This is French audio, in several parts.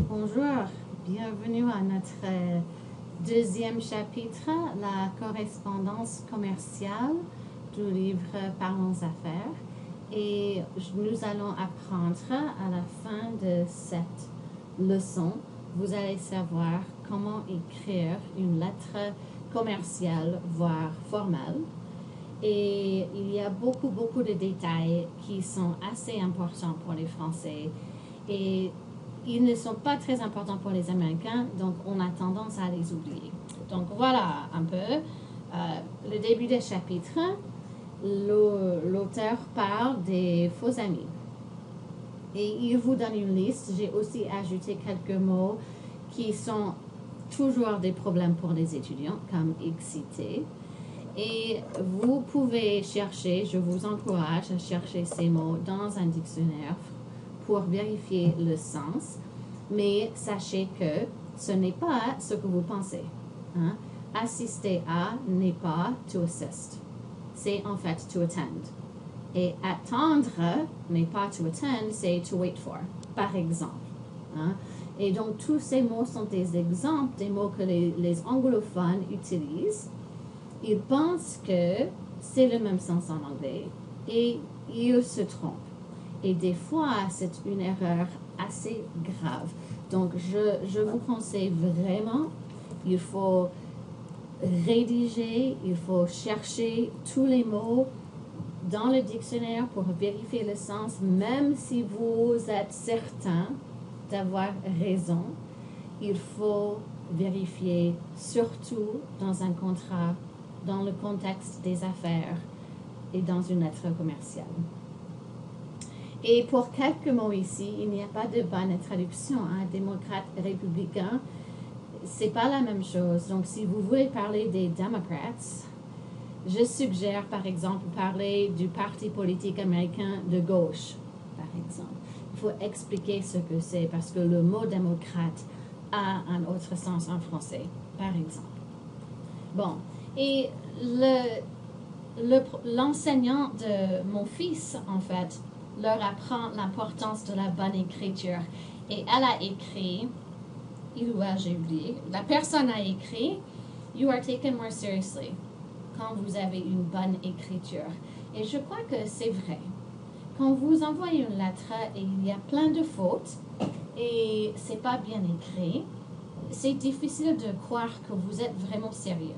Bonjour, bienvenue à notre deuxième chapitre, la correspondance commerciale du livre Parlons Affaires. Et nous allons apprendre à la fin de cette leçon, vous allez savoir comment écrire une lettre commerciale, voire formelle. Et il y a beaucoup de détails qui sont assez importants pour les Français. Et ils ne sont pas très importants pour les Américains, donc on a tendance à les oublier. Donc voilà un peu le début du chapitre. L'auteur parle des faux amis. Et il vous donne une liste. J'ai aussi ajouté quelques mots qui sont toujours des problèmes pour les étudiants, comme excité. Et vous pouvez chercher, je vous encourage à chercher ces mots dans un dictionnaire pour vérifier le sens, mais sachez que ce n'est pas ce que vous pensez. Hein? Assister à n'est pas to assist, c'est en fait to attend. Et attendre n'est pas to attend, c'est to wait for, par exemple. Hein? Et donc tous ces mots sont des exemples des mots que les anglophones utilisent. Ils pensent que c'est le même sens en anglais et ils se trompent. Et des fois, c'est une erreur assez grave. Donc, je vous conseille vraiment, il faut rédiger, il faut chercher tous les mots dans le dictionnaire pour vérifier le sens, même si vous êtes certain d'avoir raison. Il faut vérifier surtout dans un contrat, dans le contexte des affaires et dans une lettre commerciale. Et pour quelques mots ici, il n'y a pas de bonne traduction. Hein. Démocrate, républicain, c'est pas la même chose. Donc, si vous voulez parler des Democrats, je suggère, par exemple, parler du parti politique américain de gauche, par exemple. Il faut expliquer ce que c'est parce que le mot démocrate a un autre sens en français, par exemple. Bon, et l'enseignant de mon fils, en fait, leur apprend l'importance de la bonne écriture. Et elle a écrit, j'ai oublié, la personne a écrit, you are taken more seriously, quand vous avez une bonne écriture. Et je crois que c'est vrai. Quand vous envoyez une lettre et il y a plein de fautes et c'est pas bien écrit, c'est difficile de croire que vous êtes vraiment sérieux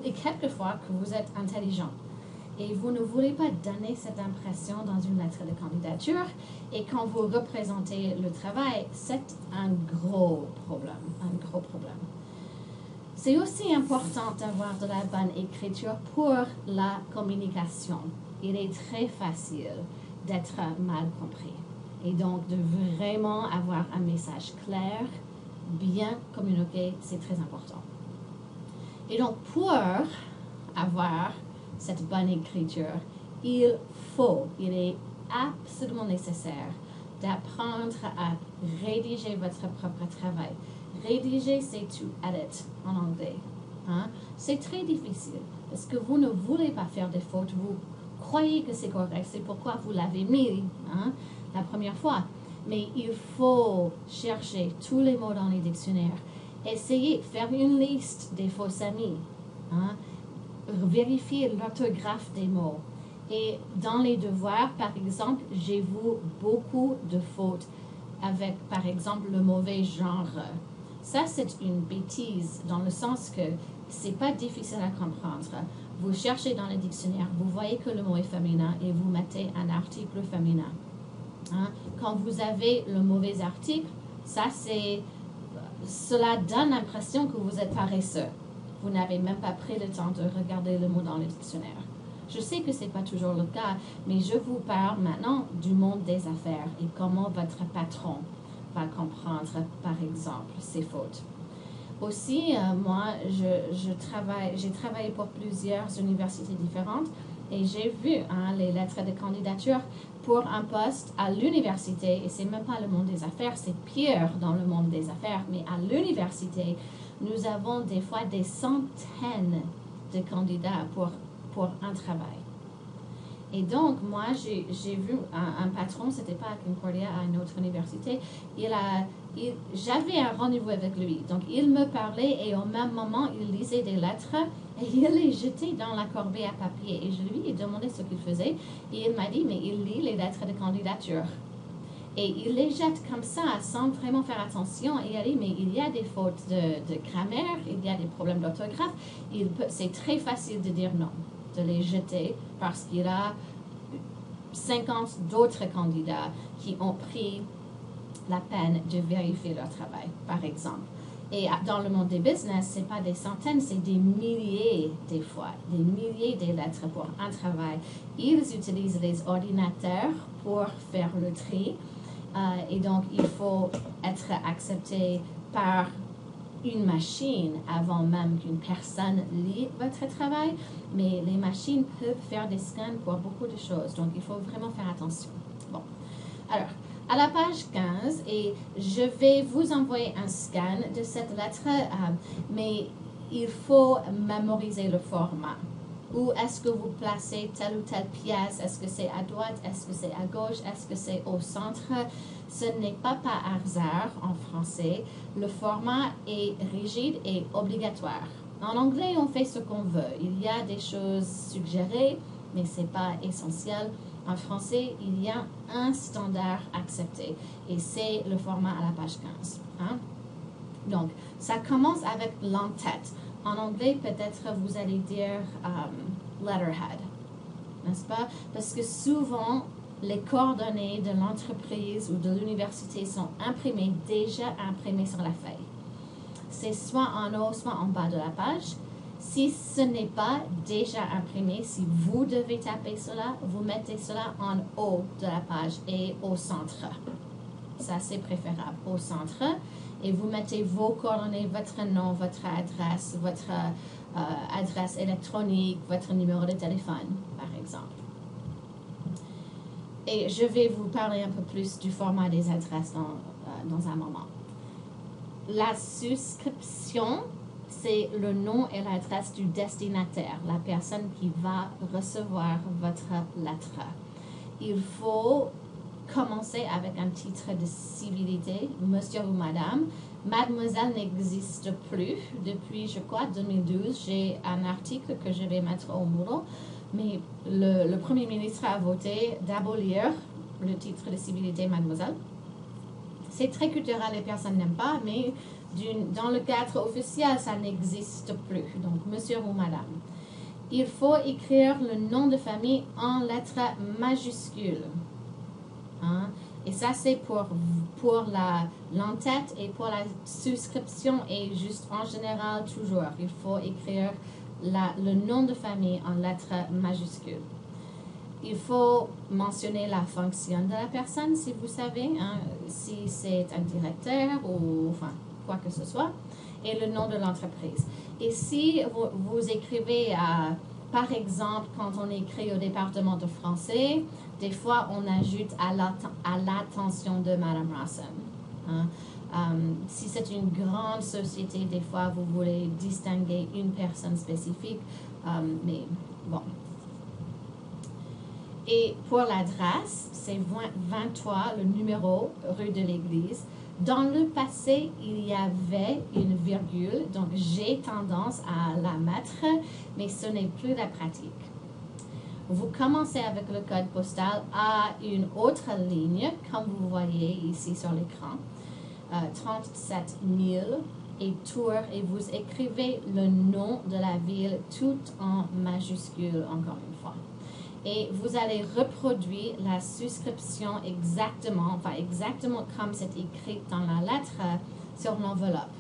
et quelquefois que vous êtes intelligent. Et vous ne voulez pas donner cette impression dans une lettre de candidature. Et quand vous représentez le travail, c'est un gros problème. C'est aussi important d'avoir de la bonne écriture pour la communication. Il est très facile d'être mal compris. Et donc, de vraiment avoir un message clair, bien communiqué, c'est très important. Et donc, pour avoir cette bonne écriture, il est absolument nécessaire d'apprendre à rédiger votre propre travail. Rédiger, c'est to edit en anglais. Hein? C'est très difficile parce que vous ne voulez pas faire des fautes. Vous croyez que c'est correct. C'est pourquoi vous l'avez mis la première fois. Mais il faut chercher tous les mots dans les dictionnaires. Essayez, faire une liste des faux amis. Hein? Vérifier l'orthographe des mots. Et dans les devoirs, par exemple, j'ai vu beaucoup de fautes avec, par exemple, le mauvais genre. Ça, c'est une bêtise dans le sens que c'est pas difficile à comprendre. Vous cherchez dans le dictionnaire, vous voyez que le mot est féminin et vous mettez un article féminin. Hein? Quand vous avez le mauvais article, cela donne l'impression que vous êtes paresseux. Vous n'avez même pas pris le temps de regarder le mot dans le dictionnaire. Je sais que ce n'est pas toujours le cas, mais je vous parle maintenant du monde des affaires et comment votre patron va comprendre, par exemple, ces fautes. Aussi, moi, j'ai travaillé pour plusieurs universités différentes et j'ai vu les lettres de candidature pour un poste à l'université, et c'est même pas le monde des affaires, c'est pire dans le monde des affaires, mais à l'université, nous avons des fois des centaines de candidats pour un travail. Et donc, moi, j'ai vu un patron, c'était pas à Concordia, à une autre université, il a j'avais un rendez-vous avec lui. Donc, il me parlait et au même moment, il lisait des lettres et il les jetait dans la corbeille à papier. Et je lui ai demandé ce qu'il faisait et il m'a dit, mais il lit les lettres de candidature. Et il les jette comme ça, sans vraiment faire attention. Et il a dit, mais il y a des fautes de grammaire, il y a des problèmes d'orthographe. C'est très facile de dire non, de les jeter, parce qu'il y a 50 d'autres candidats qui ont pris la peine de vérifier leur travail, par exemple. Et dans le monde des business, ce n'est pas des centaines, c'est des milliers des fois, des milliers de lettres pour un travail. Ils utilisent les ordinateurs pour faire le tri. Et donc, il faut être accepté par une machine avant même qu'une personne lit votre travail. Mais les machines peuvent faire des scans pour beaucoup de choses. Donc, il faut vraiment faire attention. Bon. Alors, à la page 15, et je vais vous envoyer un scan de cette lettre, mais il faut mémoriser le format. Où est-ce que vous placez telle ou telle pièce? Est-ce que c'est à droite? Est-ce que c'est à gauche? Est-ce que c'est au centre? Ce n'est pas par hasard en français. Le format est rigide et obligatoire. En anglais, on fait ce qu'on veut. Il y a des choses suggérées, mais ce n'est pas essentiel. En français, il y a un standard accepté et c'est le format à la page 15. Hein? Donc, ça commence avec l'entête. En anglais, peut-être vous allez dire letterhead, n'est-ce pas? Parce que souvent, les coordonnées de l'entreprise ou de l'université sont déjà imprimées sur la feuille. C'est soit en haut, soit en bas de la page. Si ce n'est pas déjà imprimé, si vous devez taper cela, vous mettez cela en haut de la page et au centre. Ça, c'est préférable, au centre. Et vous mettez vos coordonnées, votre nom, votre adresse électronique, votre numéro de téléphone, par exemple. Et je vais vous parler un peu plus du format des adresses dans un moment. La souscription, c'est le nom et l'adresse du destinataire, la personne qui va recevoir votre lettre. Il faut commencer avec un titre de civilité, monsieur ou madame. Mademoiselle n'existe plus depuis, je crois, 2012. J'ai un article que je vais mettre au mur, mais le Premier ministre a voté d'abolir le titre de civilité mademoiselle. C'est très culturel, les personnes n'aiment pas, mais dans le cadre officiel, ça n'existe plus. Donc, monsieur ou madame. Il faut écrire le nom de famille en lettres majuscules. Hein? Et ça, c'est pour l'entête et pour la souscription et juste en général, toujours. Il faut écrire le nom de famille en lettres majuscules. Il faut mentionner la fonction de la personne, si vous savez, hein, si c'est un directeur ou enfin, quoi que ce soit, et le nom de l'entreprise. Et si vous écrivez, par exemple, quand on écrit au département de français, des fois on ajoute à l'attention de Madame Rawson. Hein. Si c'est une grande société, des fois vous voulez distinguer une personne spécifique, mais bon. Et pour l'adresse, c'est 23, le numéro, rue de l'Église. Dans le passé, il y avait une virgule, donc j'ai tendance à la mettre, mais ce n'est plus la pratique. Vous commencez avec le code postal à une autre ligne, comme vous voyez ici sur l'écran, 37 000 et Tours, et vous écrivez le nom de la ville tout en majuscule, encore une fois. Et vous allez reproduire la souscription exactement comme c'est écrit dans la lettre sur l'enveloppe.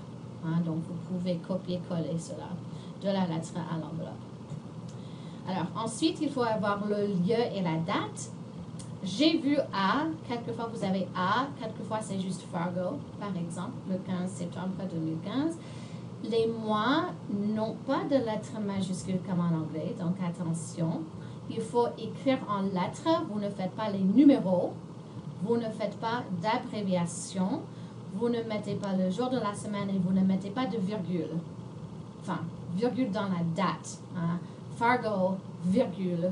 Hein, donc, vous pouvez copier-coller cela de la lettre à l'enveloppe. Alors, ensuite, il faut avoir le lieu et la date. J'ai vu A, quelquefois vous avez A, quelquefois c'est juste Fargo, par exemple, le 15 septembre 2015. Les mois n'ont pas de lettres majuscules comme en anglais, donc attention. Il faut écrire en lettres, vous ne faites pas les numéros, vous ne faites pas d'abréviation, vous ne mettez pas le jour de la semaine et vous ne mettez pas de virgule. Enfin, virgule dans la date. Hein. Fargo, virgule,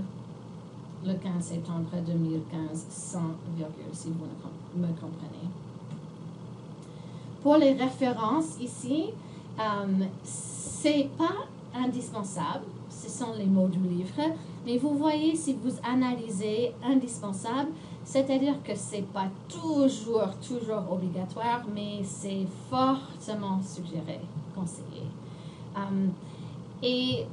le 15 septembre 2015, sans virgule, si vous me comprenez. Pour les références ici, c'est pas indispensable, ce sont les mots du livre, mais vous voyez si vous analysez indispensable, c'est-à-dire que c'est pas toujours obligatoire, mais c'est fortement suggéré, conseillé. Et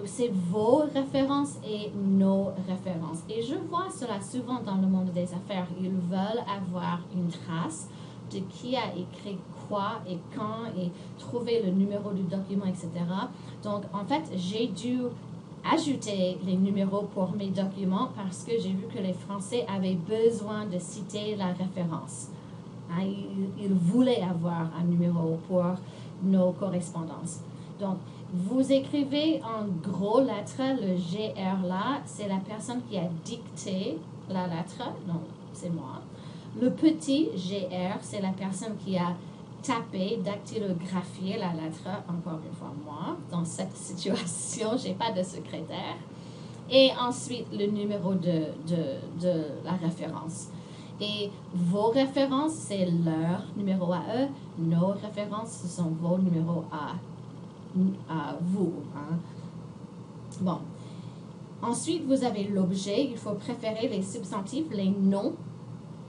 c'est vos références et nos références. Et je vois cela souvent dans le monde des affaires. Ils veulent avoir une trace de qui a écrit quoi et quand et trouver le numéro du document, etc. Donc, en fait, j'ai dû ajouter les numéros pour mes documents parce que j'ai vu que les Français avaient besoin de citer la référence. Ils voulaient avoir un numéro pour nos correspondances. Donc, vous écrivez en gros lettres, le GR là, c'est la personne qui a dicté la lettre, donc c'est moi. Le petit GR, c'est la personne qui a tapé, dactylographié la lettre, encore une fois moi. Dans cette situation, je n'ai pas de secrétaire. Et ensuite, le numéro de la référence. Et vos références, c'est leur numéro à eux. Nos références, ce sont vos numéros à vous. Hein. Bon. Ensuite, vous avez l'objet. Il faut préférer les substantifs, les noms,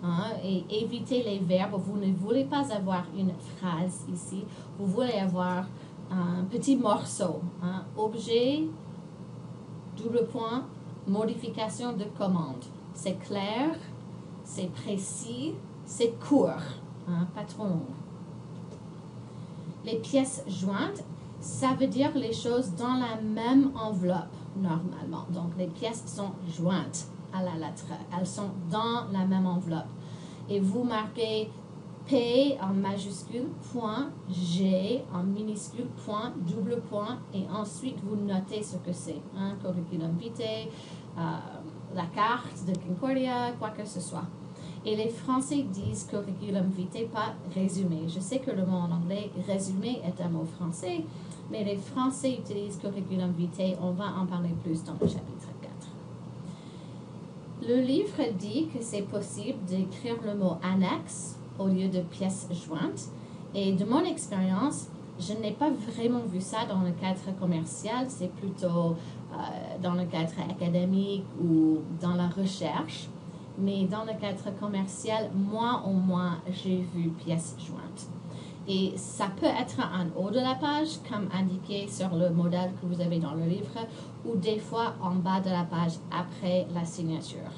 hein, et éviter les verbes. Vous ne voulez pas avoir une phrase ici. Vous voulez avoir un petit morceau. Hein. Objet, double point, modification de commande. C'est clair, c'est précis, c'est court, hein, pas trop long. Les pièces jointes, ça veut dire les choses dans la même enveloppe, normalement. Donc, les pièces sont jointes à la lettre. Elles sont dans la même enveloppe. Et vous marquez P en majuscule, point, G en minuscule, point, double point, et ensuite vous notez ce que c'est. Hein, curriculum vitae, la carte de Concordia, quoi que ce soit. Et les Français disent curriculum vitae, pas résumé. Je sais que le mot en anglais, résumé, est un mot français, mais les Français utilisent curriculum vitae. On va en parler plus dans le chapitre 4. Le livre dit que c'est possible d'écrire le mot annexe au lieu de pièces jointes. Et de mon expérience, je n'ai pas vraiment vu ça dans le cadre commercial. C'est plutôt dans le cadre académique ou dans la recherche. Mais dans le cadre commercial, moi au moins, j'ai vu pièces jointes. Et ça peut être en haut de la page, comme indiqué sur le modèle que vous avez dans le livre, ou des fois en bas de la page après la signature.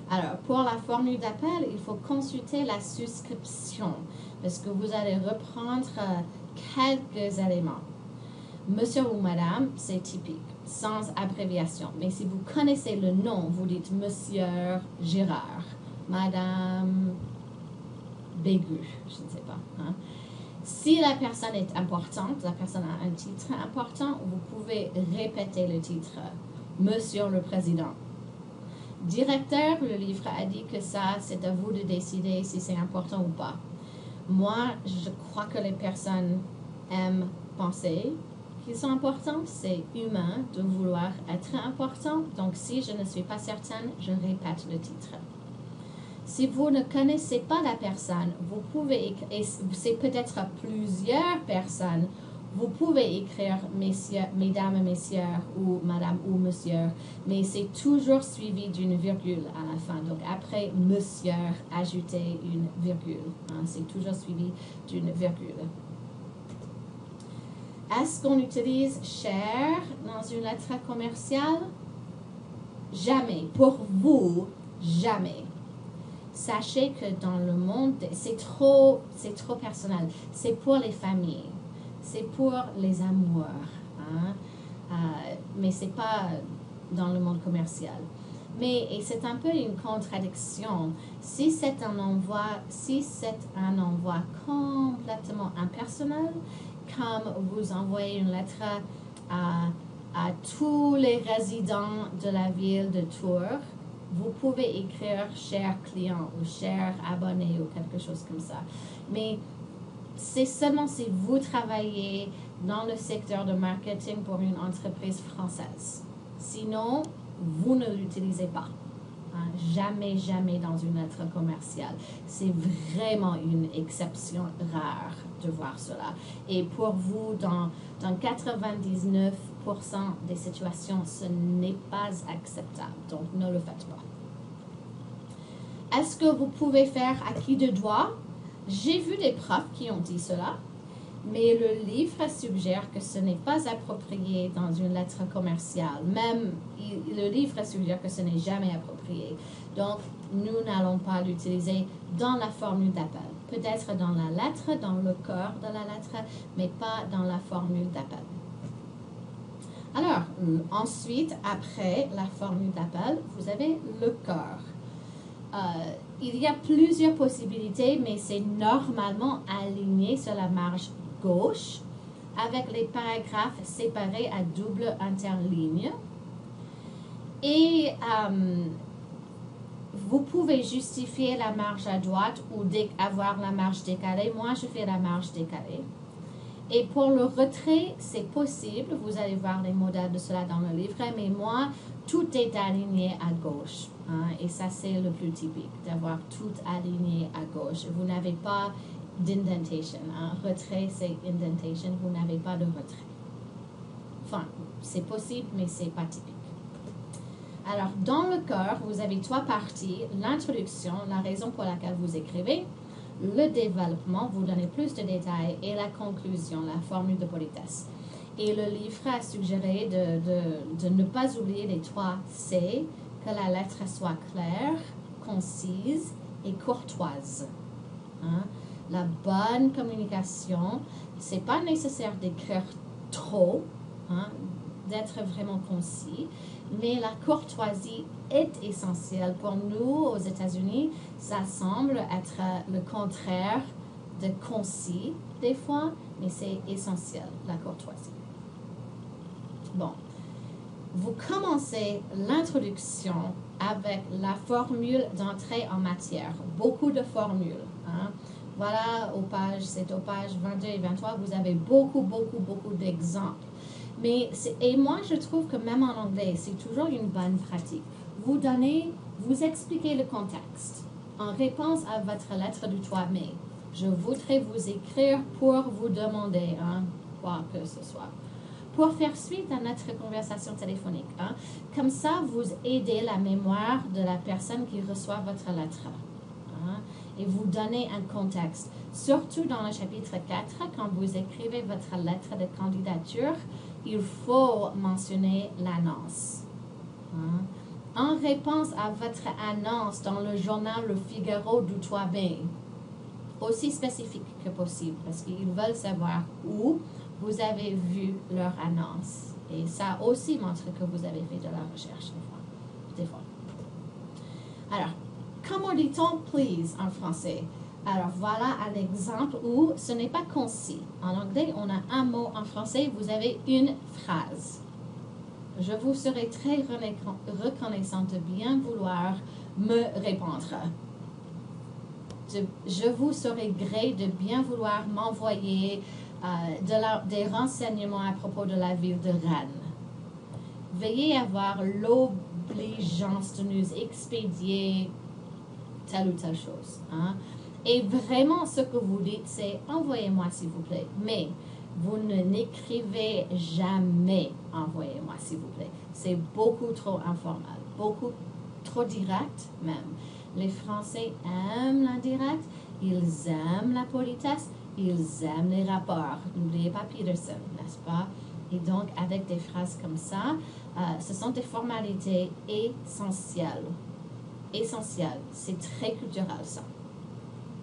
Alors, pour la formule d'appel, il faut consulter la souscription, parce que vous allez reprendre quelques éléments. Monsieur ou madame, c'est typique, sans abréviation. Mais si vous connaissez le nom, vous dites Monsieur Girard, Madame Bégu, je ne sais pas. Hein. Si la personne est importante, la personne a un titre important, vous pouvez répéter le titre. Monsieur le Président. Directeur, le livre a dit que ça, c'est à vous de décider si c'est important ou pas. Moi, je crois que les personnes aiment penser qu'ils sont importants. C'est humain de vouloir être important. Donc, si je ne suis pas certaine, je répète le titre. Si vous ne connaissez pas la personne, vous pouvez écrire, et c'est peut-être plusieurs personnes, vous pouvez écrire messieurs, mesdames, messieurs, ou madame ou monsieur, mais c'est toujours suivi d'une virgule à la fin. Donc, après monsieur, ajoutez une virgule. Hein, c'est toujours suivi d'une virgule. Est-ce qu'on utilise cher dans une lettre commerciale? Jamais. Pour vous, jamais. Sachez que dans le monde, c'est trop personnel. C'est pour les familles. C'est pour les amours. Hein? Mais ce n'est pas dans le monde commercial. Et c'est un peu une contradiction. Si c'est un envoi complètement impersonnel, comme vous envoyez une lettre à tous les résidents de la ville de Tours, vous pouvez écrire « cher client » ou « cher abonné » ou quelque chose comme ça. Mais c'est seulement si vous travaillez dans le secteur de marketing pour une entreprise française. Sinon, vous ne l'utilisez pas. Hein. Jamais, jamais dans une lettre commerciale. C'est vraiment une exception rare de voir cela. Et pour vous, dans 99% des situations, ce n'est pas acceptable. Donc, ne le faites pas. Est-ce que vous pouvez faire acquis de droit? J'ai vu des profs qui ont dit cela. Mais le livre suggère que ce n'est pas approprié dans une lettre commerciale. Même, le livre suggère que ce n'est jamais approprié. Donc, nous n'allons pas l'utiliser dans la formule d'appel. Peut-être dans la lettre, dans le corps de la lettre, mais pas dans la formule d'appel. Alors, ensuite, après la formule d'appel, vous avez le corps. Il y a plusieurs possibilités, mais c'est normalement aligné sur la marge gauche avec les paragraphes séparés à double interligne. Et vous pouvez justifier la marge à droite ou avoir la marge décalée. Moi, je fais la marge décalée. Et pour le retrait, c'est possible. Vous allez voir les modèles de cela dans le livre. Mais moi, tout est aligné à gauche. Hein, et ça, c'est le plus typique, d'avoir tout aligné à gauche. Vous n'avez pas d'indentation. Hein. Retrait, c'est indentation. Vous n'avez pas de retrait. Enfin, c'est possible, mais ce n'est pas typique. Alors, dans le corps, vous avez trois parties. L'introduction, la raison pour laquelle vous écrivez. Le développement, vous donnez plus de détails. Et la conclusion, la formule de politesse. Et le livre a suggéré de ne pas oublier les 3 C, que la lettre soit claire, concise et courtoise. Hein? La bonne communication, ce n'est pas nécessaire d'écrire trop, hein, d'être vraiment concis, mais la courtoisie est essentielle. Pour nous, aux États-Unis, ça semble être le contraire de concis des fois, mais c'est essentiel, la courtoisie. Bon, vous commencez l'introduction avec la formule d'entrée en matière. Beaucoup de formules. Hein. Voilà, c'est aux pages 22 et 23, vous avez beaucoup d'exemples. Et moi, je trouve que même en anglais, c'est toujours une bonne pratique. Vous expliquez le contexte. En réponse à votre lettre du 3 mai, je voudrais vous écrire pour vous demander, hein, quoi que ce soit. Pour faire suite à notre conversation téléphonique. Hein. Comme ça, vous aidez la mémoire de la personne qui reçoit votre lettre. Hein, et vous donnez un contexte. Surtout dans le chapitre 4, quand vous écrivez votre lettre de candidature, il faut mentionner l'annonce. Hein. En réponse à votre annonce dans le journal Le Figaro du 3 mai, aussi spécifique que possible, parce qu'ils veulent savoir où vous avez vu leur annonce. Et ça aussi montre que vous avez fait de la recherche des fois. Alors, comment dit-on please en français? Alors, voilà un exemple où ce n'est pas concis. En anglais, on a un mot. En français, vous avez une phrase. Je vous serai très reconnaissante de bien vouloir me répondre. Je vous serai gré de bien vouloir m'envoyer des renseignements à propos de la ville de Rennes. Veuillez avoir l'obligeance de nous expédier telle ou telle chose. Hein? Et vraiment, ce que vous dites, c'est « envoyez-moi s'il vous plaît ». Mais vous n'écrivez jamais « envoyez-moi s'il vous plaît ». C'est beaucoup trop informel, beaucoup trop direct même. Les Français aiment l'indirect, ils aiment la politesse, ils aiment les rapports. N'oubliez pas Peterson, n'est-ce pas? Et donc, avec des phrases comme ça, ce sont des formalités essentielles. Essentielles. C'est très culturel, ça.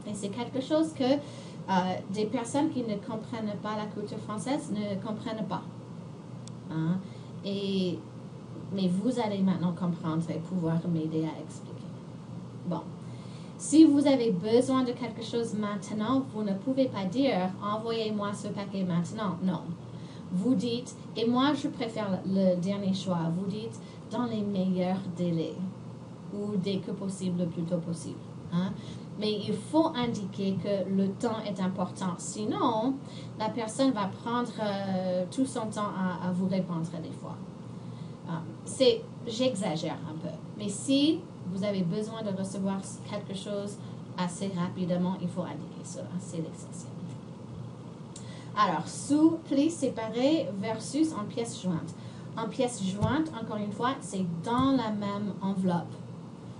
Et c'est quelque chose que des personnes qui ne comprennent pas la culture française ne comprennent pas. Hein? Mais vous allez maintenant comprendre et pouvoir m'aider à expliquer. Bon. Si vous avez besoin de quelque chose maintenant, vous ne pouvez pas dire « envoyez-moi ce paquet maintenant ». Non. Vous dites, et moi je préfère le dernier choix, vous dites « dans les meilleurs délais » ou « dès que possible, le plus tôt possible hein? ». Mais il faut indiquer que le temps est important. Sinon, la personne va prendre tout son temps à vous répondre des fois. J'exagère un peu. Mais si vous avez besoin de recevoir quelque chose assez rapidement, il faut indiquer cela, c'est l'essentiel. Alors, sous plis séparés versus en pièces jointes. En pièces jointes, encore une fois, c'est dans la même enveloppe.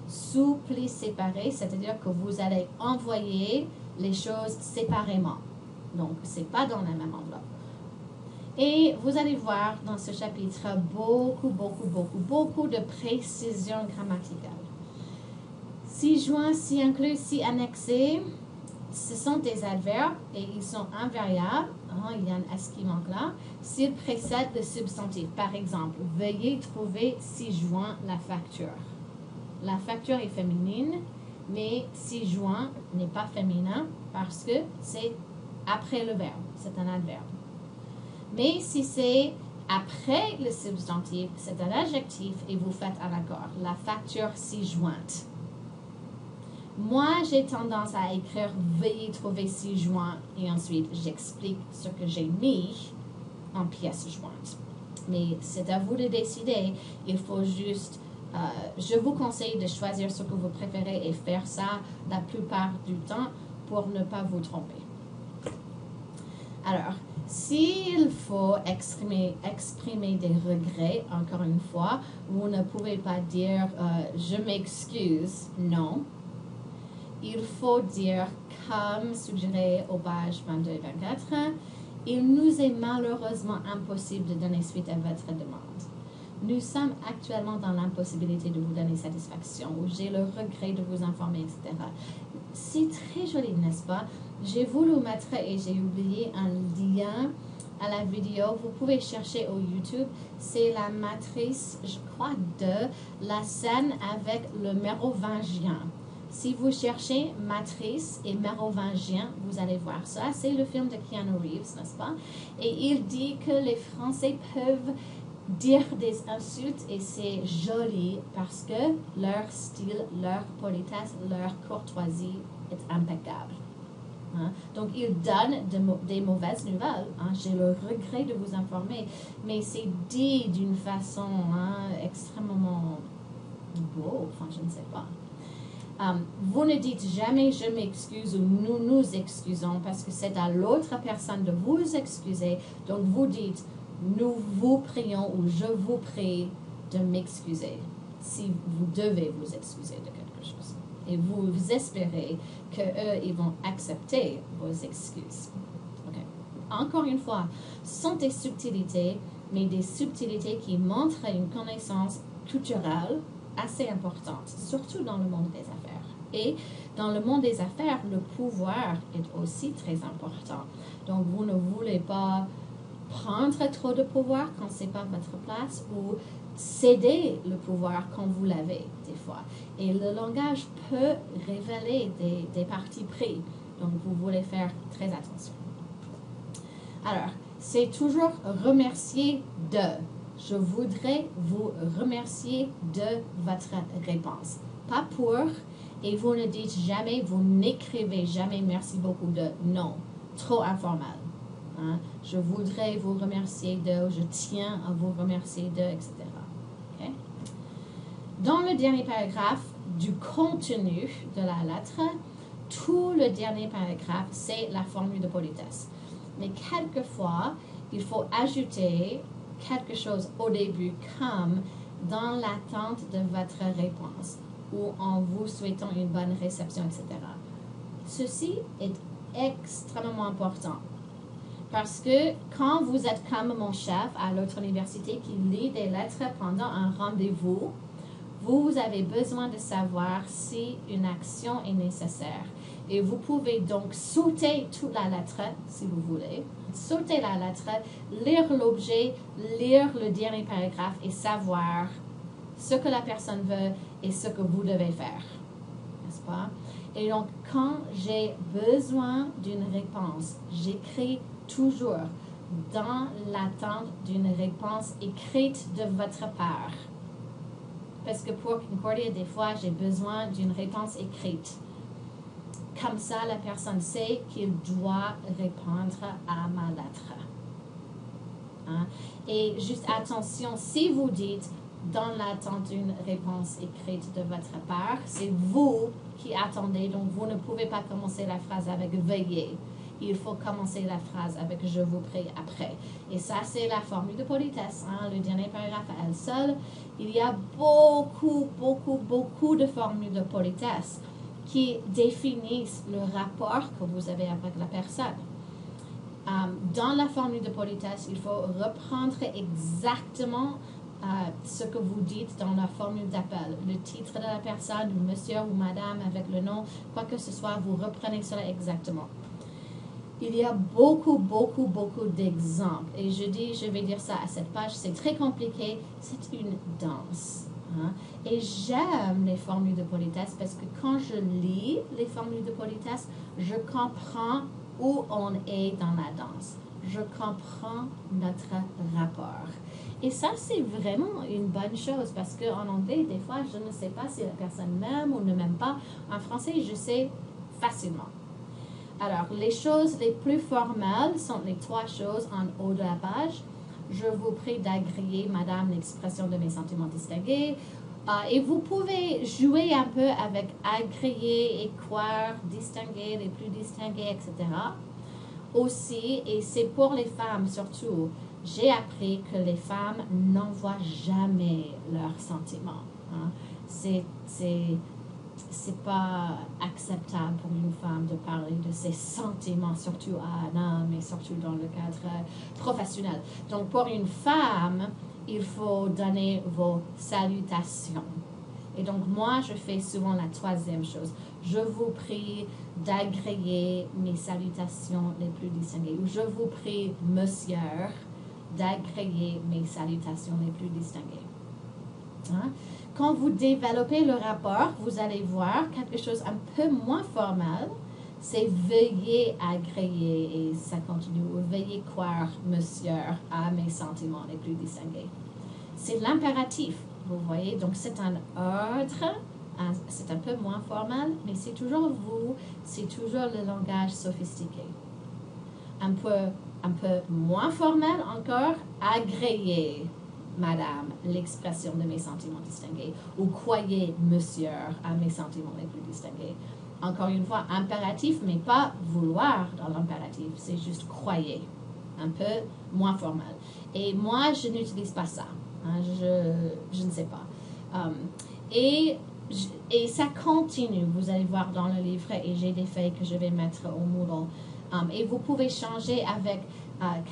Sous plis séparés, c'est-à-dire que vous allez envoyer les choses séparément. Donc, ce n'est pas dans la même enveloppe. Et vous allez voir dans ce chapitre beaucoup de précisions grammaticales. Si joint, si inclus, si annexé, ce sont des adverbes et ils sont invariables. Il y a un S qui manque là. S'ils précèdent le substantif. Par exemple, veuillez trouver si joint la facture. La facture est féminine, mais si joint n'est pas féminin parce que c'est après le verbe. C'est un adverbe. Mais si c'est après le substantif, c'est un adjectif et vous faites un accord. La facture si jointe. Moi, j'ai tendance à écrire « Veuillez trouver si joint » et ensuite j'explique ce que j'ai mis en pièces jointes. Mais c'est à vous de décider. Il faut juste... je vous conseille de choisir ce que vous préférez et faire ça la plupart du temps pour ne pas vous tromper. Alors, s'il faut exprimer des regrets, encore une fois, vous ne pouvez pas dire je m'excuse, non. Il faut dire, comme suggéré aux pages 22 et 24, il nous est malheureusement impossible de donner suite à votre demande. Nous sommes actuellement dans l'impossibilité de vous donner satisfaction ou j'ai le regret de vous informer, etc. C'est très joli, n'est-ce pas? J'ai voulu mettre et j'ai oublié un lien à la vidéo. Vous pouvez chercher au YouTube. C'est la matrice, je crois, de la scène avec le mérovingien. Si vous cherchez matrice et mérovingien, vous allez voir ça. C'est le film de Keanu Reeves, n'est-ce pas? Et il dit que les Français peuvent dire des insultes et c'est joli parce que leur style, leur politesse, leur courtoisie est impeccable. Donc, il donne des mauvaises nouvelles. J'ai le regret de vous informer, mais c'est dit d'une façon extrêmement beau, je ne sais pas. Vous ne dites jamais « je m'excuse » ou « nous nous excusons » parce que c'est à l'autre personne de vous excuser. Donc, vous dites « nous vous prions » ou « je vous prie de m'excuser » si vous devez vous excuser de quelque chose. Et vous espérez qu'eux, ils vont accepter vos excuses. Okay. Encore une fois, ce sont des subtilités, mais des subtilités qui montrent une connaissance culturelle assez importante, surtout dans le monde des affaires. Et dans le monde des affaires, le pouvoir est aussi très important. Donc, vous ne voulez pas prendre trop de pouvoir quand ce n'est pas votre place ou céder le pouvoir quand vous l'avez, des fois. Et le langage peut révéler des partis pris. Donc, vous voulez faire très attention. Alors, c'est toujours remercier de. Je voudrais vous remercier de votre réponse. Pas pour, et vous ne dites jamais, vous n'écrivez jamais merci beaucoup de. Non, trop informel. Je voudrais vous remercier de, je tiens à vous remercier de, etc. Okay? Dans le dernier paragraphe du contenu de la lettre, tout le dernier paragraphe, c'est la formule de politesse. Mais quelquefois, il faut ajouter quelque chose au début, comme dans l'attente de votre réponse ou en vous souhaitant une bonne réception, etc. Ceci est extrêmement important parce que quand vous êtes comme mon chef à l'autre université qui lit des lettres pendant un rendez-vous, vous avez besoin de savoir si une action est nécessaire. Et vous pouvez donc sauter toute la lettre, si vous voulez. Sauter la lettre, lire l'objet, lire le dernier paragraphe et savoir ce que la personne veut et ce que vous devez faire. N'est-ce pas? Et donc, quand j'ai besoin d'une réponse, j'écris toujours dans l'attente d'une réponse écrite de votre part. Parce que pour Concordia, des fois, j'ai besoin d'une réponse écrite. Comme ça, la personne sait qu'il doit répondre à ma lettre. Et juste attention, si vous dites dans l'attente d'une réponse écrite de votre part. C'est vous qui attendez, donc vous ne pouvez pas commencer la phrase avec veuillez. Il faut commencer la phrase avec je vous prie après. Et ça, c'est la formule de politesse. Hein? Le dernier paragraphe à elle seule. Il y a beaucoup de formules de politesse qui définissent le rapport que vous avez avec la personne. Dans la formule de politesse, il faut reprendre exactement ce que vous dites dans la formule d'appel. Le titre de la personne, monsieur ou madame avec le nom, quoi que ce soit, vous reprenez cela exactement. Il y a beaucoup d'exemples. Et je vais dire ça à cette page, c'est très compliqué, c'est une danse. Hein? Et j'aime les formules de politesse parce que quand je lis les formules de politesse, je comprends où on est dans la danse. Je comprends notre rapport. Et ça, c'est vraiment une bonne chose parce qu'en anglais, des fois, je ne sais pas si la personne m'aime ou ne m'aime pas. En français, je sais facilement. Alors, les choses les plus formelles sont les 3 choses en haut de la page. Je vous prie d'agréer, madame, l'expression de mes sentiments distingués. Et vous pouvez jouer un peu avec agréer et croire, distinguer, les plus distingués, etc. Aussi, et c'est pour les femmes surtout, j'ai appris que les femmes n'envoient jamais leurs sentiments. Hein. C'est pas acceptable pour une femme de parler de ses sentiments, surtout à un homme et surtout dans le cadre professionnel. Donc, pour une femme, il faut donner vos salutations. Et donc, moi, je fais souvent la 3e chose. Je vous prie d'agréer mes salutations les plus distinguées. Ou je vous prie, monsieur, d'agréer mes salutations les plus distinguées. Hein? Quand vous développez le rapport, vous allez voir quelque chose un peu moins formel. C'est veuillez agréer, et ça continue, veuillez croire, monsieur, à mes sentiments les plus distingués. C'est l'impératif, vous voyez, donc c'est un ordre, c'est un peu moins formel, mais c'est toujours vous, c'est toujours le langage sophistiqué. Un peu moins formel encore, agréer, madame, l'expression de mes sentiments distingués, ou croyez, monsieur, à mes sentiments les plus distingués. Encore une fois, impératif, mais pas vouloir dans l'impératif, c'est juste croyez, un peu moins formel. Et moi, je n'utilise pas ça, hein, je ne sais pas. Et ça continue, vous allez voir dans le livre, et j'ai des feuilles que je vais mettre au Moodle. Et vous pouvez changer avec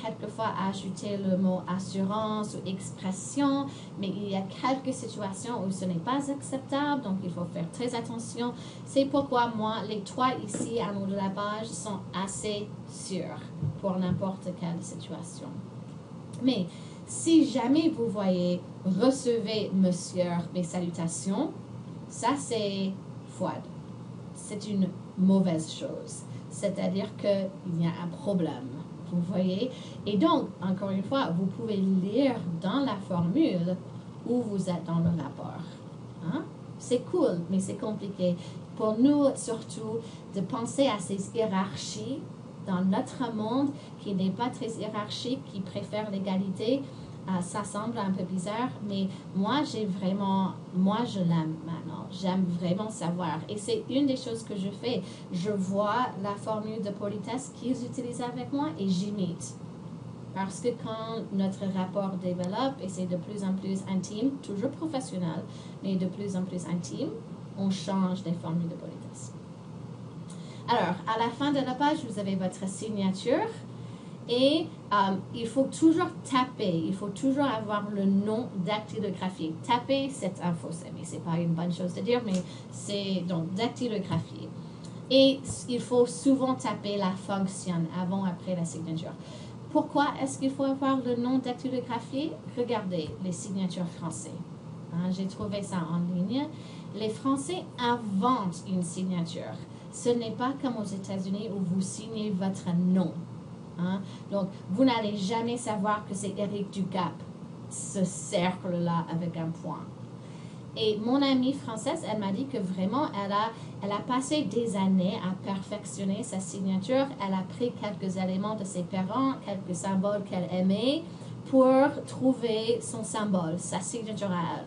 quelquefois ajouter le mot assurance ou expression, mais il y a quelques situations où ce n'est pas acceptable, donc il faut faire très attention. C'est pourquoi moi, les 3 ici en haut de la page sont assez sûrs pour n'importe quelle situation. Mais si jamais vous voyez recevez monsieur mes salutations, ça c'est froide. C'est une mauvaise chose. C'est-à-dire qu'il y a un problème. Vous voyez? Et donc, encore une fois, vous pouvez lire dans la formule où vous êtes dans le rapport. Hein? C'est cool, mais c'est compliqué. Pour nous, surtout, de penser à ces hiérarchies dans notre monde qui n'est pas très hiérarchique, qui préfère l'égalité, ça semble un peu bizarre, mais moi, je l'aime maintenant. J'aime vraiment savoir. Et c'est une des choses que je fais. Je vois la formule de politesse qu'ils utilisent avec moi et j'imite. Parce que quand notre rapport développe et c'est de plus en plus intime, toujours professionnel, mais de plus en plus intime, on change les formules de politesse. Alors, à la fin de la page, vous avez votre signature. Et il faut toujours taper, il faut toujours avoir le nom dactylographié. Taper, c'est un fausset, mais ce n'est pas une bonne chose de dire, mais c'est donc dactylographié. Et il faut souvent taper la fonction avant, après la signature. Pourquoi est-ce qu'il faut avoir le nom dactylographié? Regardez les signatures françaises. Hein, j'ai trouvé ça en ligne. Les Français inventent une signature. Ce n'est pas comme aux États-Unis où vous signez votre nom. Hein? Donc, vous n'allez jamais savoir que c'est Éric Ducap, ce cercle-là avec un point. Et mon amie française, elle m'a dit que vraiment, elle a passé des années à perfectionner sa signature. Elle a pris quelques éléments de ses parents, quelques symboles qu'elle aimait pour trouver son symbole, sa signature à elle.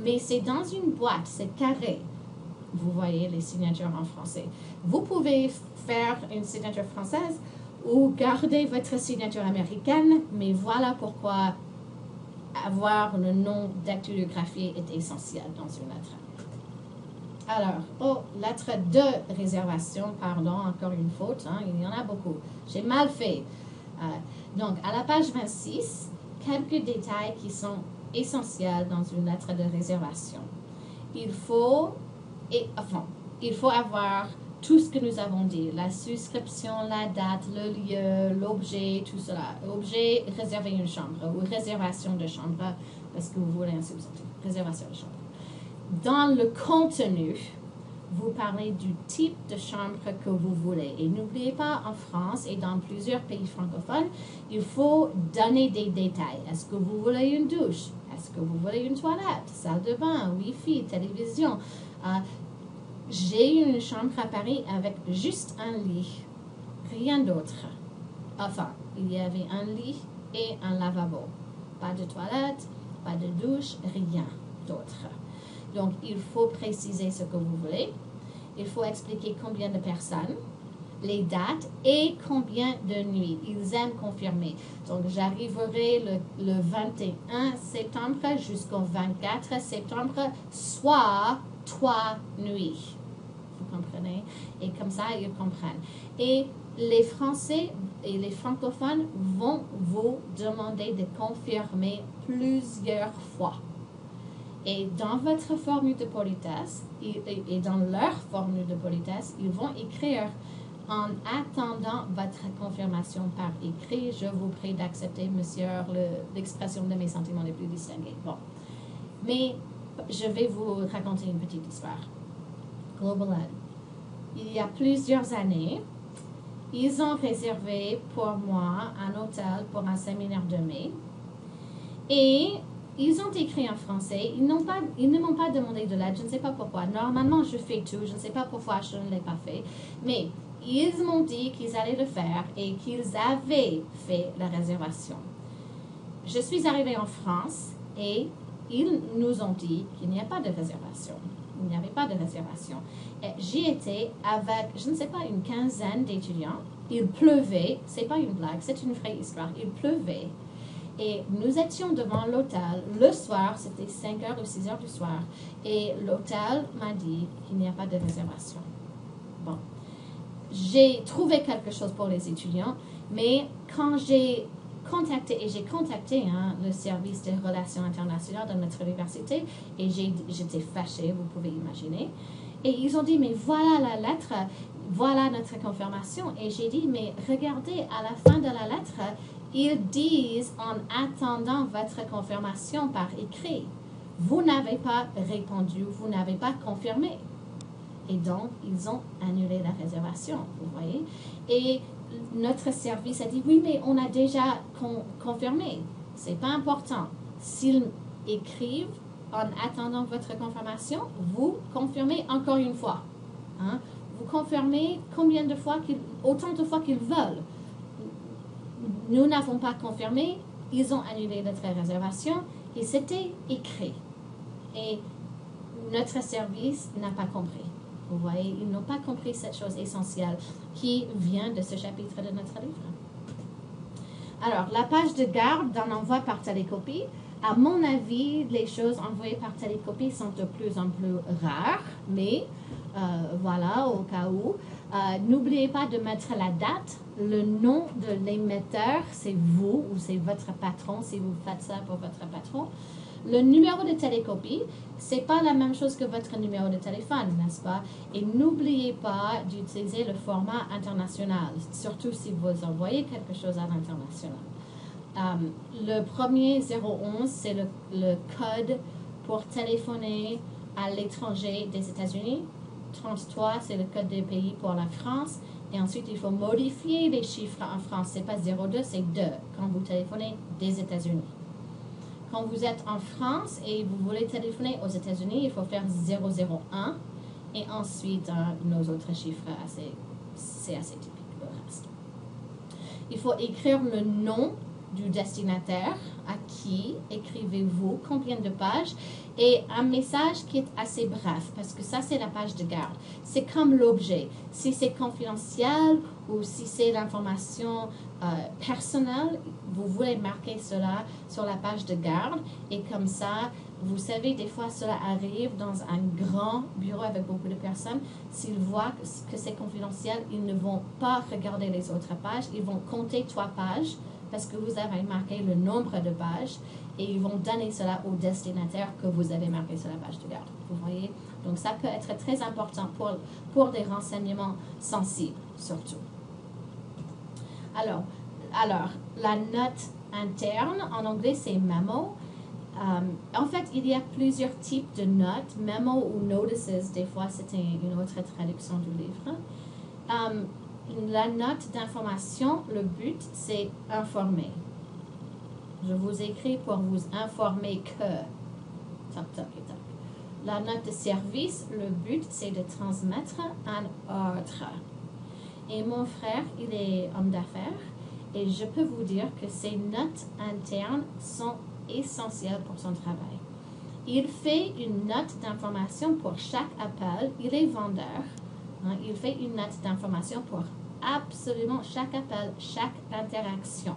Mais c'est dans une boîte, c'est carré. Vous voyez les signatures en français. Vous pouvez faire une signature française ou garder votre signature américaine, mais voilà pourquoi avoir le nom dactylographié est essentiel dans une lettre. Alors, lettre de réservation, pardon, encore une faute, hein, il y en a beaucoup. J'ai mal fait. Donc, à la page 26, quelques détails qui sont essentiels dans une lettre de réservation. Il faut avoir tout ce que nous avons dit, la souscription, la date, le lieu, l'objet, tout cela. Objet, réserver une chambre ou réservation de chambre, parce que vous voulez un substantif, réservation de chambre. Dans le contenu, vous parlez du type de chambre que vous voulez. Et n'oubliez pas, en France et dans plusieurs pays francophones, il faut donner des détails. Est-ce que vous voulez une douche? Est-ce que vous voulez une toilette? Salle de bain, Wi-Fi, télévision? J'ai eu une chambre à Paris avec juste un lit, rien d'autre. Enfin, il y avait un lit et un lavabo. Pas de toilette, pas de douche, rien d'autre. Donc, il faut préciser ce que vous voulez. Il faut expliquer combien de personnes, les dates et combien de nuits. Ils aiment confirmer. Donc, j'arriverai le 21 septembre jusqu'au 24 septembre, soit 3 nuits. Vous comprenez? Et comme ça, ils comprennent. Et les Français et les francophones vont vous demander de confirmer plusieurs fois. Et dans votre formule de politesse et dans leur formule de politesse, ils vont écrire en attendant votre confirmation par écrit. Je vous prie d'accepter, monsieur, l'expression de mes sentiments les plus distingués. Bon. Mais je vais vous raconter une petite histoire. Global Ed. Il y a plusieurs années, ils ont réservé pour moi un hôtel pour un séminaire de mai. Et ils ont écrit en français. Ils ne m'ont pas demandé de l'aide. Je ne sais pas pourquoi. Normalement, je fais tout. Je ne sais pas pourquoi je ne l'ai pas fait. Mais ils m'ont dit qu'ils allaient le faire et qu'ils avaient fait la réservation. Je suis arrivée en France et ils nous ont dit qu'il n'y a pas de réservation. Il n'y avait pas de réservation. J'y étais avec, je ne sais pas, une quinzaine d'étudiants. Il pleuvait. C'est pas une blague, c'est une vraie histoire. Il pleuvait. Et nous étions devant l'hôtel. Le soir, c'était 5h ou 6h du soir. Et l'hôtel m'a dit qu'il n'y a pas de réservation. Bon. J'ai trouvé quelque chose pour les étudiants, mais quand j'ai contacté le service des relations internationales de notre université, et j'étais fâchée, vous pouvez imaginer. Et ils ont dit, mais voilà la lettre, voilà notre confirmation. Et j'ai dit, mais regardez, à la fin de la lettre, ils disent en attendant votre confirmation par écrit. Vous n'avez pas répondu, vous n'avez pas confirmé. Et donc, ils ont annulé la réservation, vous voyez. Et notre service a dit, oui, mais on a déjà confirmé. C'est pas important. S'ils écrivent en attendant votre confirmation, vous confirmez encore une fois. Hein? Vous confirmez combien de fois autant de fois qu'ils veulent. Nous n'avons pas confirmé, ils ont annulé notre réservation et c'était écrit. Et notre service n'a pas compris. Vous voyez, ils n'ont pas compris cette chose essentielle qui vient de ce chapitre de notre livre. Alors, la page de garde d'un envoi par télécopie, à mon avis, les choses envoyées par télécopie sont de plus en plus rares, mais voilà, au cas où. N'oubliez pas de mettre la date, le nom de l'émetteur, c'est vous ou c'est votre patron si vous faites ça pour votre patron. Le numéro de télécopie, c'est pas la même chose que votre numéro de téléphone, n'est-ce pas? Et n'oubliez pas d'utiliser le format international, surtout si vous envoyez quelque chose à l'international. Le premier 011, c'est le code pour téléphoner à l'étranger des États-Unis. 33, c'est le code des pays pour la France. Et ensuite, il faut modifier les chiffres en France. C'est pas 02, c'est 2 quand vous téléphonez des États-Unis. Quand vous êtes en France et vous voulez téléphoner aux États-Unis, il faut faire 001 et ensuite nos autres chiffres, c'est assez typique le reste. Il faut écrire le nom du destinataire, à qui écrivez-vous, combien de pages, et un message qui est assez bref, parce que ça, c'est la page de garde. C'est comme l'objet. Si c'est confidentiel ou si c'est l'information personnelle, vous voulez marquer cela sur la page de garde, et comme ça, vous savez, des fois, cela arrive dans un grand bureau avec beaucoup de personnes. S'ils voient que c'est confidentiel, ils ne vont pas regarder les autres pages. Ils vont compter 3 pages parce que vous avez marqué le nombre de pages et ils vont donner cela au destinataire que vous avez marqué sur la page de garde. Vous voyez? Donc, ça peut être très important pour des renseignements sensibles, surtout. Alors, la note interne, en anglais, c'est memo. En fait, il y a plusieurs types de notes, memo ou notices, des fois c'était une autre traduction du livre. La note d'information, le but, c'est informer. Je vous écris pour vous informer que. Toc, toc et toc. La note de service, le but, c'est de transmettre un ordre. Et mon frère, il est homme d'affaires, et je peux vous dire que ces notes internes sont essentielles pour son travail. Il fait une note d'information pour chaque appel. Il est vendeur. Il fait une note d'information pour absolument chaque appel, chaque interaction.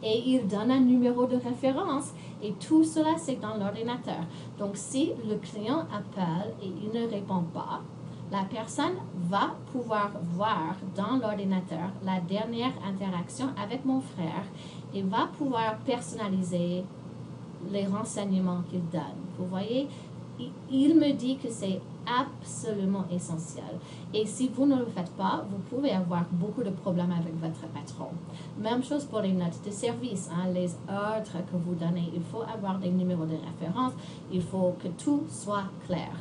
Et il donne un numéro de référence. Et tout cela, c'est dans l'ordinateur. Donc, si le client appelle et il ne répond pas, la personne va pouvoir voir dans l'ordinateur la dernière interaction avec mon frère et va pouvoir personnaliser les renseignements qu'il donne. Vous voyez, il me dit que c'est absolument essentiel. Et si vous ne le faites pas, vous pouvez avoir beaucoup de problèmes avec votre patron. Même chose pour les notes de service, les ordres que vous donnez. Il faut avoir des numéros de référence. Il faut que tout soit clair.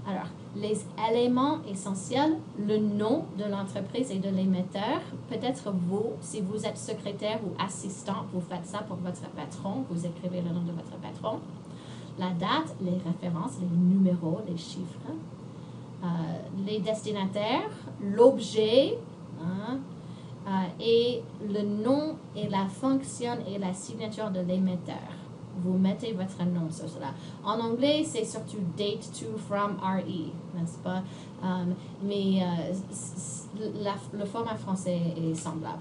Alors, les éléments essentiels, le nom de l'entreprise et de l'émetteur. Peut-être vous, si vous êtes secrétaire ou assistant, vous faites ça pour votre patron, vous écrivez le nom de votre patron. La date, les références, les numéros, les chiffres, les destinataires, l'objet, et le nom et la fonction et la signature de l'émetteur. Vous mettez votre nom sur cela. En anglais, c'est surtout date to from RE, n'est-ce pas? Mais le format français est semblable.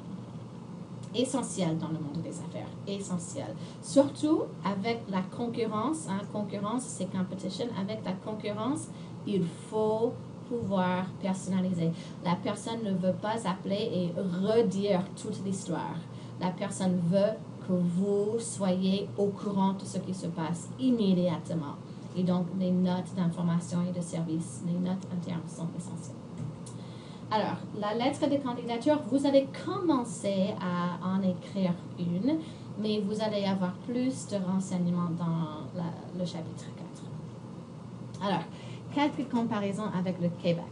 Essentiel dans le monde des affaires, essentiel. Surtout avec la concurrence. Concurrence, c'est competition. Avec la concurrence, il faut pouvoir personnaliser. La personne ne veut pas appeler et redire toute l'histoire. La personne veut que vous soyez au courant de ce qui se passe immédiatement. Et donc, les notes d'information et de service, les notes internes sont essentielles. Alors, la lettre de candidature, vous allez commencer à en écrire une, mais vous allez avoir plus de renseignements dans le chapitre 4. Alors, quelques comparaisons avec le Québec.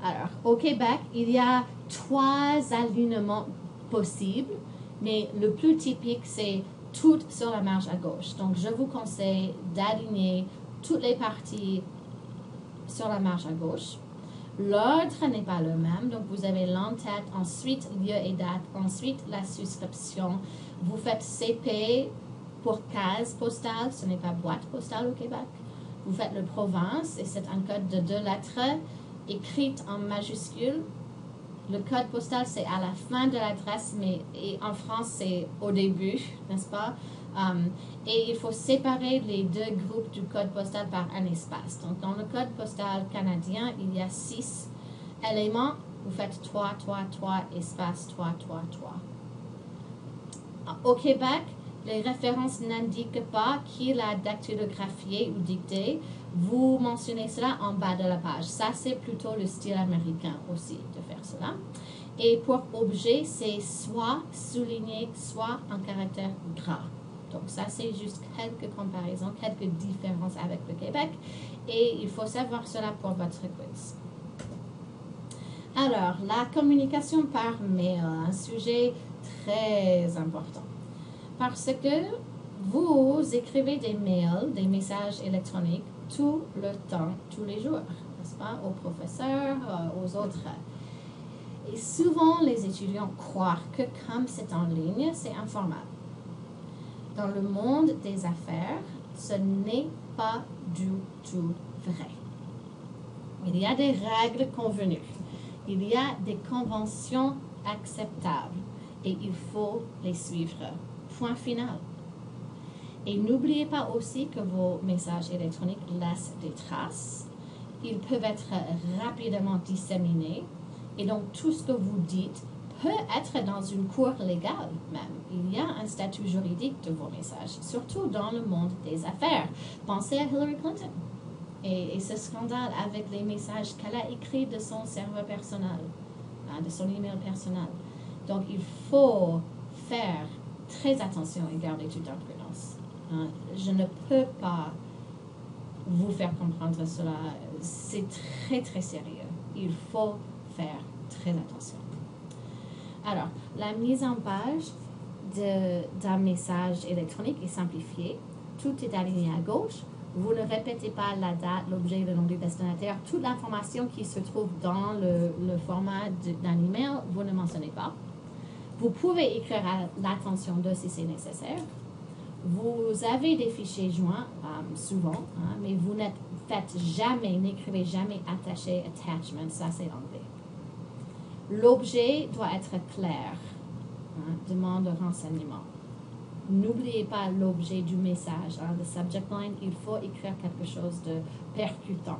Alors, au Québec, il y a 3 alignements possibles, mais le plus typique, c'est tout sur la marge à gauche. Donc, je vous conseille d'aligner toutes les parties sur la marge à gauche. L'ordre n'est pas le même, donc vous avez l'entête, ensuite lieu et date, ensuite la souscription. Vous faites CP pour case postale, ce n'est pas boîte postale au Québec. Vous faites le province et c'est un code de 2 lettres écrites en majuscules. Le code postal, c'est à la fin de l'adresse, mais en France, c'est au début, n'est-ce pas? Et il faut séparer les 2 groupes du code postal par un espace. Donc, dans le code postal canadien, il y a 6 éléments. Vous faites 3, 3, 3, espace 3, 3, 3. Au Québec, les références n'indiquent pas qui l'a dactylographié ou dicté. Vous mentionnez cela en bas de la page. Ça, c'est plutôt le style américain aussi de faire cela. Et pour objet, c'est soit souligné, soit en caractère gras. Donc, ça, c'est juste quelques comparaisons, quelques différences avec le Québec. Et il faut savoir cela pour votre quiz. Alors, la communication par mail, un sujet très important. Parce que vous écrivez des mails, des messages électroniques tout le temps, tous les jours, n'est-ce pas, aux professeurs, aux autres. Et souvent, les étudiants croient que comme c'est en ligne, c'est informel. Dans le monde des affaires, ce n'est pas du tout vrai. Il y a des règles convenues. Il y a des conventions acceptables et il faut les suivre. Point final. Et n'oubliez pas aussi que vos messages électroniques laissent des traces. Ils peuvent être rapidement disséminés et donc tout ce que vous dites peut être dans une cour légale même. Il y a un statut juridique de vos messages, surtout dans le monde des affaires. Pensez à Hillary Clinton et ce scandale avec les messages qu'elle a écrits de son serveur personnel, de son email personnel. Donc il faut faire très attention et garder toute prudence. Je ne peux pas vous faire comprendre cela. C'est très, très sérieux. Il faut faire très attention. Alors, la mise en page d'un message électronique est simplifiée. Tout est aligné à gauche. Vous ne répétez pas la date, l'objet, le nom du destinataire. Toute l'information qui se trouve dans le format d'un email, vous ne mentionnez pas. Vous pouvez écrire à l'attention de si c'est nécessaire. Vous avez des fichiers joints, souvent, mais vous n'écrivez jamais attaché, attachment, ça c'est l'anglais. L'objet doit être clair, demande de renseignement. N'oubliez pas l'objet du message, le subject line, il faut écrire quelque chose de percutant.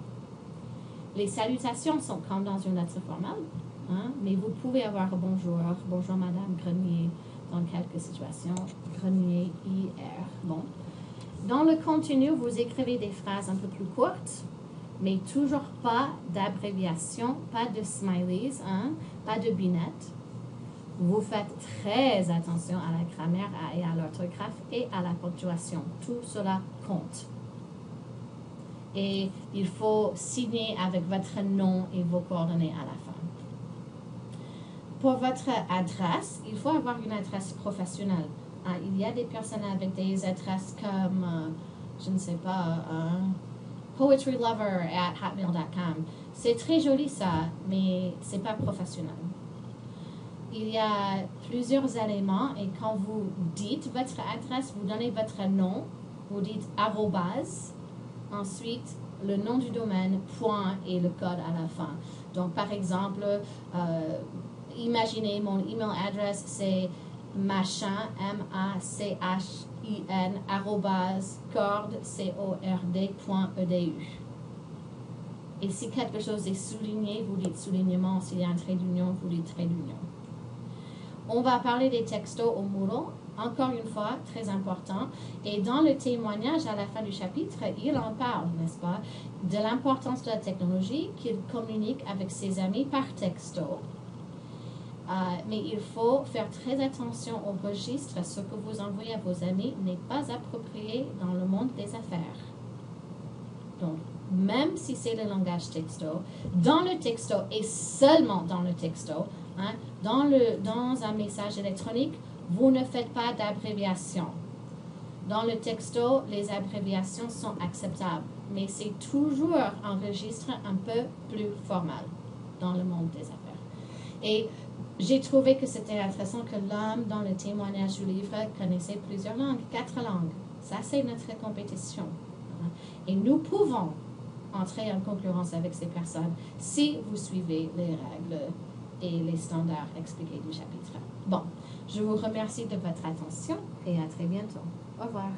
Les salutations sont comme dans une lettre formelle, mais vous pouvez avoir bonjour madame Grenier, dans quelques situations, Grenier, IR. Bon. Dans le contenu, vous écrivez des phrases un peu plus courtes, mais toujours pas d'abréviation, pas de smileys, pas de binettes. Vous faites très attention à la grammaire et à l'orthographe et à la ponctuation. Tout cela compte. Et il faut signer avec votre nom et vos coordonnées à la fin. Pour votre adresse, il faut avoir une adresse professionnelle. Il y a des personnes avec des adresses comme, je ne sais pas, poetrylover@hotmail.com. C'est très joli ça, mais c'est pas professionnel. Il y a plusieurs éléments et quand vous dites votre adresse, vous donnez votre nom, vous dites arrobase, ensuite le nom du domaine, point et le code à la fin. Donc par exemple, imaginez mon email adresse, c'est machin, machin, @cord.edu. Et si quelque chose est souligné, vous dites soulignement. S'il y a un trait d'union, vous dites trait d'union. On va parler des textos au Moodle. Encore une fois, très important. Et dans le témoignage à la fin du chapitre, il en parle, n'est-ce pas, de l'importance de la technologie, qu'il communique avec ses amis par texto. Mais il faut faire très attention au registre. Ce que vous envoyez à vos amis n'est pas approprié dans le monde des affaires. Donc, même si c'est le langage texto, dans le texto et seulement dans le texto, dans un message électronique, vous ne faites pas d'abréviation. Dans le texto, les abréviations sont acceptables, mais c'est toujours un registre un peu plus formel dans le monde des affaires. Et j'ai trouvé que c'était intéressant que l'homme, dans le témoignage du livre, connaissait plusieurs langues, 4 langues. Ça, c'est notre compétition. Et nous pouvons entrer en concurrence avec ces personnes si vous suivez les règles et les standards expliqués du chapitre. Bon, je vous remercie de votre attention et à très bientôt. Au revoir.